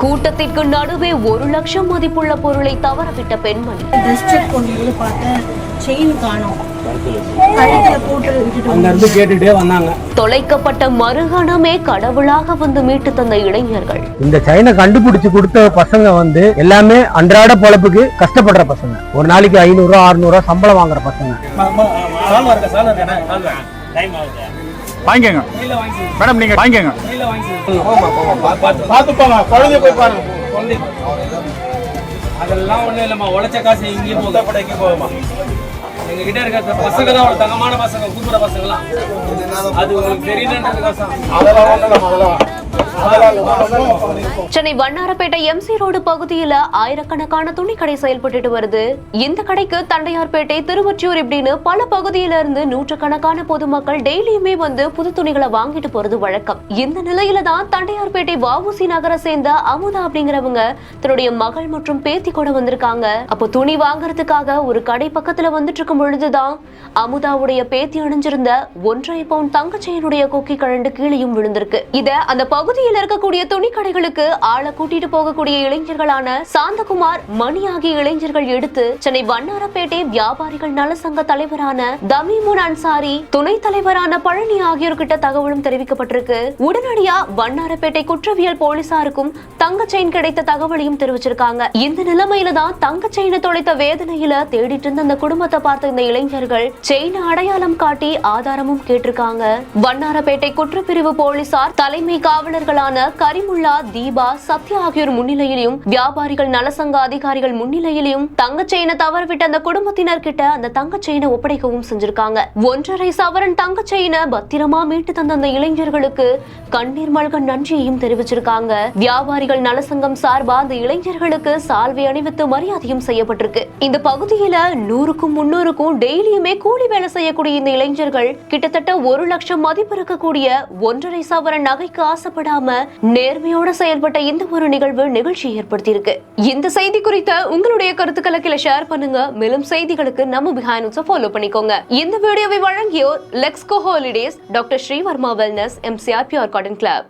கூட்டத்திற்கு நடுவே 1 லட்சம் மதிப்புள்ள பொருளை தவறவிட்ட பெண்மணி. தொலைக்கப்பட்ட மறுகணமே கடவுளாக வந்து மீட்டு தந்த இளைஞர்கள். இந்த செயினை கண்டுபிடிச்சு கொடுத்த பசங்க வந்து எல்லாமே அன்றாட பொழப்புக்கு கஷ்டப்படுற பசங்க. ஒரு நாளைக்கு 500 ரூபா 600 ரூபா சம்பளம் வாங்குற பசங்க. வாங்கிக்கங்க மேடம், நீங்க வாங்கிக்கங்க. அதெல்லாம் ஒண்ணும் இல்லம்மா, உழைச்ச காசு இங்கேயும் போகுமா? எங்க கிட்ட இருக்க பசங்க தான் ஒரு தங்கமான பசங்க, கூப்பிடுற பசங்கலாம். அது உங்களுக்கு தெரியலன்றதுக்கோசம் சென்னை வண்ணாரப்பேட்டை எம்சி ரோடு பகுதியில ஆயிரக்கணக்கான துணி கடை செயல்பட்டு வருது. இந்த கடைக்கு தண்டையார்பேட்டை, திருவொற்றியூர் இப்படின்னு பல பகுதியில இருந்து நூற்றுக்கணக்கான பொதுமக்கள் டெய்லியுமே வந்து புது துணிகளை வாங்கிட்டு போறது வழக்கம். இந்த நிலையில தான் தண்டையார்பேட்டை வஉசி நகரை சேர்ந்த அமுதா அப்படிங்கிறவங்க தன்னுடைய மகள் மற்றும் பேத்தி கூட வந்திருக்காங்க. அப்போ துணி வாங்குறதுக்காக ஒரு கடை பக்கத்துல வந்துட்டு இருக்கும் பொழுதுதான் அமுதாவுடைய பேத்தி அணிஞ்சிருந்த 1.5 பவுண்ட் தங்கச்செயினுடைய கொக்கி கழண்டு கீழையும் விழுந்திருக்கு. இத அந்த பகுதியில் இருக்கக்கூடிய துணி கடைகளுக்கு ஆளை கூட்டிட்டு போகக்கூடிய இளைஞர்களான சாந்தகுமார், மணி ஆகிய இளைஞர்கள் எடுத்து சென்னை வண்ணாரப்பேட்டை வியாபாரிகள் நல சங்க தலைவரான தமிமுன் அன்சாரி, துணை தலைவரான பழனி ஆகியோர்கிட்ட தகவலும் தெரிவிக்கப்பட்டிருக்கு. உடனடியா வண்ணாரப்பேட்டை குற்றவியல் போலீசாருக்கும் தங்க செயின் கிடைத்த தகவலையும் தெரிவிச்சிருக்காங்க. இந்த நிலைமையில தான் தங்க செயினை தொலைத்த வேதனையில தேடிட்டு இருந்த அந்த குடும்பத்தை பார்த்த இந்த இளைஞர்கள் செயினை அடையாளம் காட்டி ஆதாரமும் கேட்டிருக்காங்க. வண்ணாரப்பேட்டை குற்றப்பிரிவு போலீசார் தலைமை காவலர்களான கரிமுல்லா, தீபா, சத்யா ஆகியோர் முன்னிலையிலும் வியாபாரிகள் நலசங்க அதிகாரிகள் முன்னிலையிலும் தங்க செயினை தவறவிட்ட அந்த குடும்பத்தினர் கிட்ட அந்த தங்க செயினை ஒப்படைக்கவும் செஞ்சிருக்காங்க. 1.5 சவரன் தங்க செயினை பத்திரமா மீட்டு தந்த அந்த இளைஞர்களுக்கு கண்ணீர் மல்க நன்றியையும் தெரிவிச்சிருக்காங்க. வியாபாரிகள் நலசங்கம் சார்பா அந்த இளைஞர்களுக்கு சால்வை அணிவித்து மரியாதையும் செய்யப்பட்டிருக்கு. இந்த பகுதியில 100க்கும் 300க்கும் டெய்லியுமே கூலி வேலை செய்யக்கூடிய இந்த இளைஞர்கள் கிட்டத்தட்ட 1 லட்சம் மதிப்பு இருக்கக்கூடிய 1.5 சவரன் நகைக்கு ஆசைப்படாம நேர்மையோட செயல்பட்ட இந்த ஒரு நிகழ்வு நிகழ்ச்சி ஏற்படுத்தி இருக்கு. இந்த செய்தி குறித்த உங்களுடைய கருத்துக்களை கீழே ஷேர் பண்ணுங்க. மேலும் செய்திகளுக்கு நம்ம பிஹைண்ட் நியூஸை ஃபாலோ பண்ணிக்கோங்க. இந்த வீடியோவை வழங்கியோர் Lexco holidays, doctor Srivarma wellness, MCR pure cotton club.